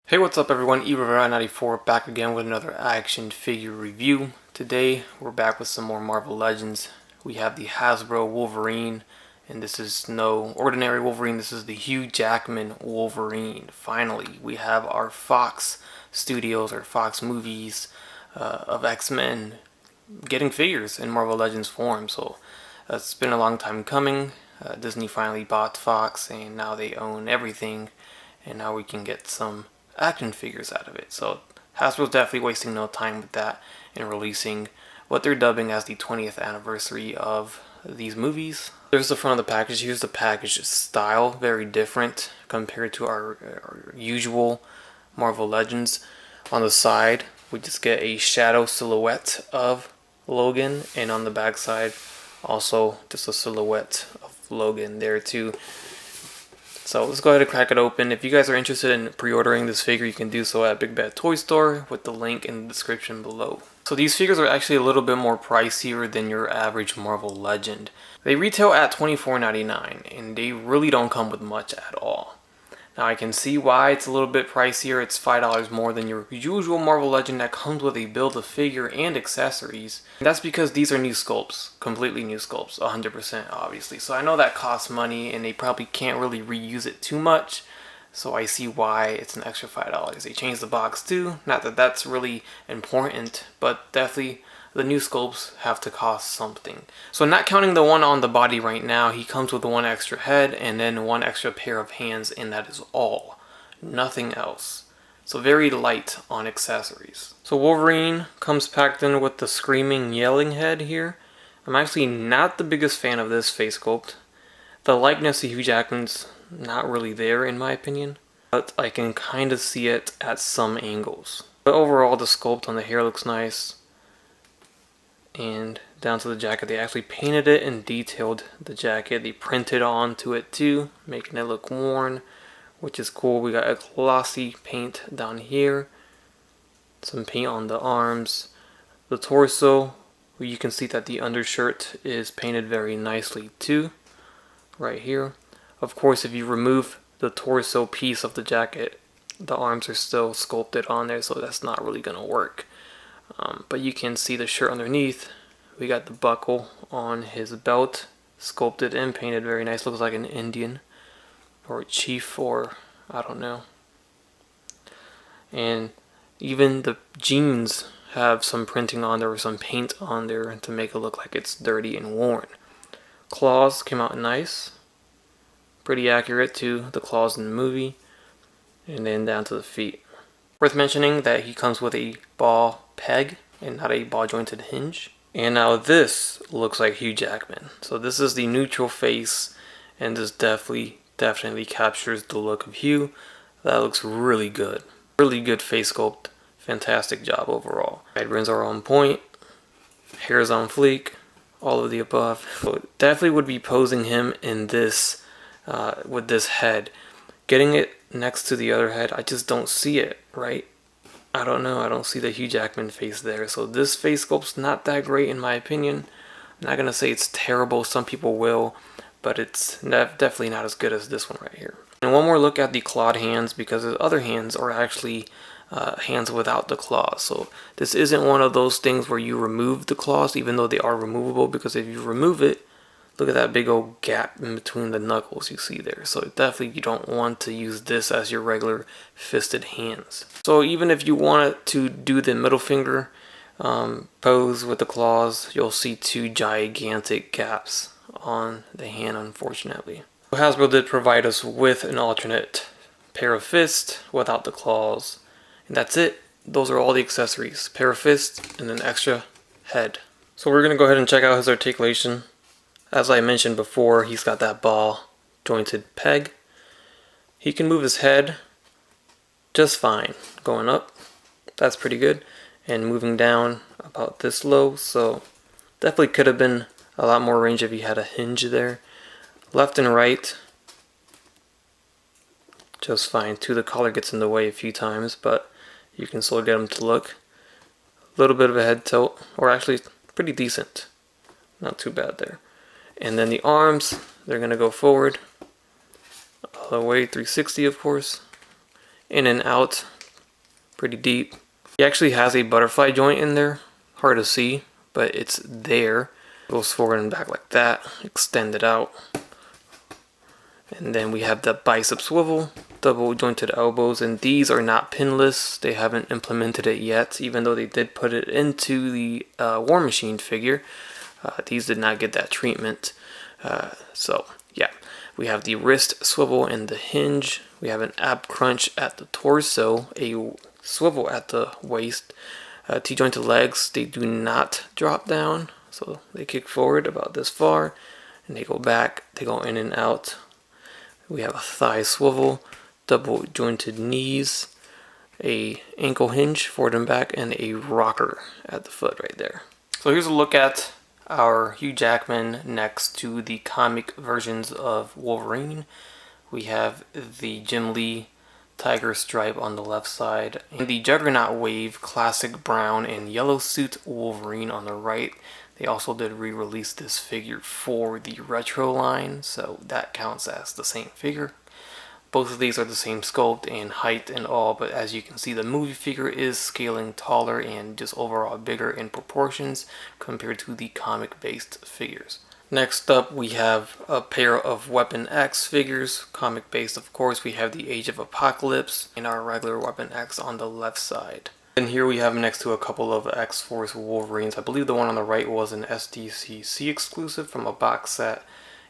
Hey, what's up everyone? Rivera94 back again with another action figure review. Today we're back with some more Marvel Legends. We have the Hasbro Wolverine, and this is no ordinary Wolverine, this is the Hugh Jackman Wolverine. Finally, we have our Fox Studios or Fox movies of X-Men getting figures in Marvel Legends form. So it's been a long time coming. Disney finally bought Fox and now they own everything, and now we can get some action figures out of it. So Hasbro's definitely wasting no time with that and releasing what they're dubbing as the 20th anniversary of these movies. There's the front of the package. Here's the package style, very different compared to our usual Marvel Legends. On the side, we just get a shadow silhouette of Logan, and on the back side, also just a silhouette of Logan there too. So let's go ahead and crack it open. If you guys are interested in pre-ordering this figure, you can do so at Big Bad Toy Store with the link in the description below. So these figures are actually a little bit more pricier than your average Marvel Legend. They retail at $24.99 and they really don't come with much at all. Now I can see why it's a little bit pricier. It's $5 more than your usual Marvel Legend that comes with a Build-A-Figure and accessories. And that's because these are new sculpts, completely new sculpts, 100% obviously. So I know that costs money and they probably can't really reuse it too much. So I see why it's an extra $5. They changed the box too. Not that that's really important, but definitely the new sculpts have to cost something. So not counting the one on the body right now, he comes with one extra head and then one extra pair of hands, and that is all. Nothing else. So very light on accessories. So Wolverine comes packed in with the screaming, yelling head here. I'm actually not the biggest fan of this face sculpt. The likeness to Hugh Jackman's not really there in my opinion, but I can kind of see it at some angles. But overall the sculpt on the hair looks nice. And down to the jacket, they actually painted it and detailed the jacket. They printed onto it too, making it look worn, which is cool. We got a glossy paint down here, some paint on the arms, the torso, where you can see that the undershirt is painted very nicely too, right here. Of course, if you remove the torso piece of the jacket, the arms are still sculpted on there, so that's not really gonna work. But you can see the shirt underneath. We got the buckle on his belt, sculpted and painted very nice. Looks like an Indian or a chief, or I don't know. And even the jeans have some printing on there or some paint on there to make it look like it's dirty and worn. Claws came out nice, pretty accurate to the claws in the movie, and then down to the feet. Worth mentioning that he comes with a ball peg and not a ball jointed hinge. And now this looks like Hugh Jackman. So this is the neutral face, and this definitely captures the look of Hugh. That looks really good. Really good face sculpt. Fantastic job overall. Sideburns are on point. Hair is on fleek. All of the above. So definitely would be posing him in this with this head. Getting it next to the other head, I just don't see it, right? I don't know, I don't see the Hugh Jackman face there. So this face sculpt's not that great in my opinion. I'm not gonna say it's terrible, some people will, but it's definitely not as good as this one right here. And one more look at the clawed hands, because the other hands are actually hands without the claws. So this isn't one of those things where you remove the claws, even though they are removable, because if you remove it, look at that big old gap in between the knuckles you see there. So definitely you don't want to use this as your regular fisted hands. So even if you wanted to do the middle finger pose with the claws, you'll see two gigantic gaps on the hand, unfortunately. Hasbro did provide us with an alternate pair of fists without the claws. And that's it. Those are all the accessories. Pair of fists and an extra head. So we're going to go ahead and check out his articulation. As I mentioned before, he's got that ball jointed peg. He can move his head just fine. Going up, that's pretty good. And moving down about this low, so definitely could have been a lot more range if he had a hinge there. Left and right, just fine too. The collar gets in the way a few times, but you can still get him to look. A little bit of a head tilt, or actually pretty decent. Not too bad there. And then the arms, they're going to go forward, all the way 360 of course, in and out pretty deep. He actually has a butterfly joint in there, hard to see, but it's there. Goes forward and back like that, extend it out. And then we have the bicep swivel, double jointed elbows, and these are not pinless. They haven't implemented it yet, even though they did put it into the War Machine figure. These did not get that treatment. So yeah, we have the wrist swivel and the hinge. We have an ab crunch at the torso, a swivel at the waist. T-jointed legs, they do not drop down, so they kick forward about this far, and they go back, they go in and out. We have a thigh swivel, double jointed knees, a ankle hinge forward and back, and a rocker at the foot right there. So here's a look at our Hugh Jackman next to the comic versions of Wolverine. We have the Jim Lee tiger stripe on the left side, and the Juggernaut Wave classic brown and yellow suit Wolverine on the right. They also did re-release this figure for the retro line, so that counts as the same figure. Both of these are the same sculpt and height and all, but as you can see, the movie figure is scaling taller and just overall bigger in proportions compared to the comic-based figures. Next up, we have a pair of Weapon X figures, comic-based of course. We have the Age of Apocalypse and our regular Weapon X on the left side. And here we have next to a couple of X-Force Wolverines. I believe the one on the right was an SDCC exclusive from a box set,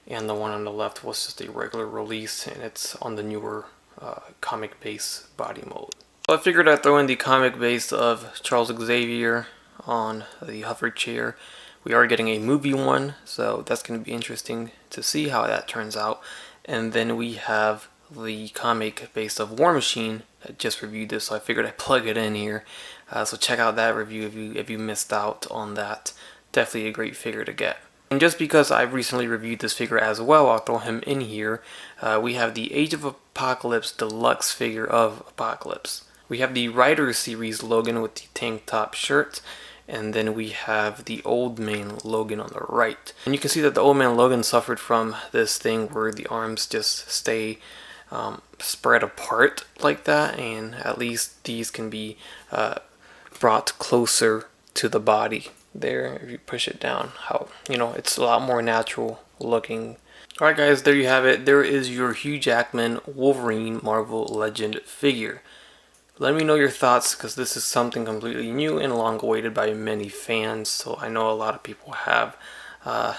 and the one on the left was just a regular release, and it's on the newer comic base body mold. So I figured I'd throw in the comic base of Charles Xavier on the hover chair. We are getting a movie one, so that's going to be interesting to see how that turns out. And then we have the comic base of War Machine. I just reviewed this, so I figured I'd plug it in here. So check out that review if you missed out on that. Definitely a great figure to get. And just because I've recently reviewed this figure as well, I'll throw him in here. We have the Age of Apocalypse deluxe figure of Apocalypse. We have the Rider Series Logan with the tank top shirt. And then we have the Old Man Logan on the right. And you can see that the Old Man Logan suffered from this thing where the arms just stay spread apart like that, and at least these can be brought closer to the body there if you push it down. How, you know, it's a lot more natural looking. Alright guys, there you have it. There is your Hugh Jackman Wolverine Marvel Legend figure. Let me know your thoughts, because this is something completely new and long awaited by many fans, so I know a lot of people have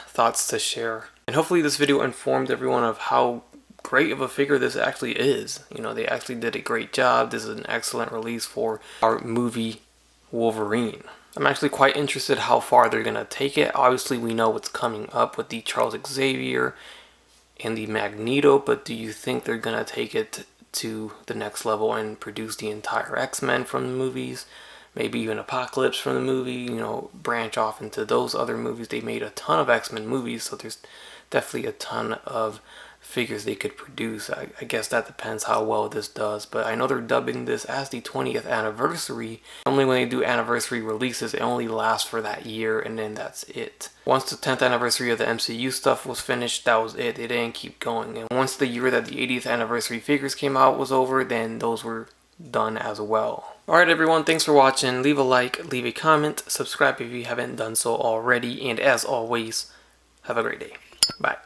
thoughts to share. And hopefully this video informed everyone of how great of a figure this actually is. You know, they actually did a great job. This is an excellent release for our movie Wolverine. I'm actually quite interested how far they're going to take it. Obviously we know what's coming up with the Charles Xavier and the Magneto, but do you think they're going to take it to the next level and produce the entire X-Men from the movies? Maybe even Apocalypse from the movie, you know, branch off into those other movies. They made a ton of X-Men movies, so there's definitely a ton of figures they could produce. I guess that depends how well this does, but I know they're dubbing this as the 20th anniversary. Only when they do anniversary releases, it only lasts for that year, and then that's it. Once the 10th anniversary of the MCU stuff was finished, that was it. They didn't keep going. And once the year that the 80th anniversary figures came out was over, then those were done as well. Alright everyone, thanks for watching. Leave a like, leave a comment, subscribe if you haven't done so already, and as always, have a great day. Bye.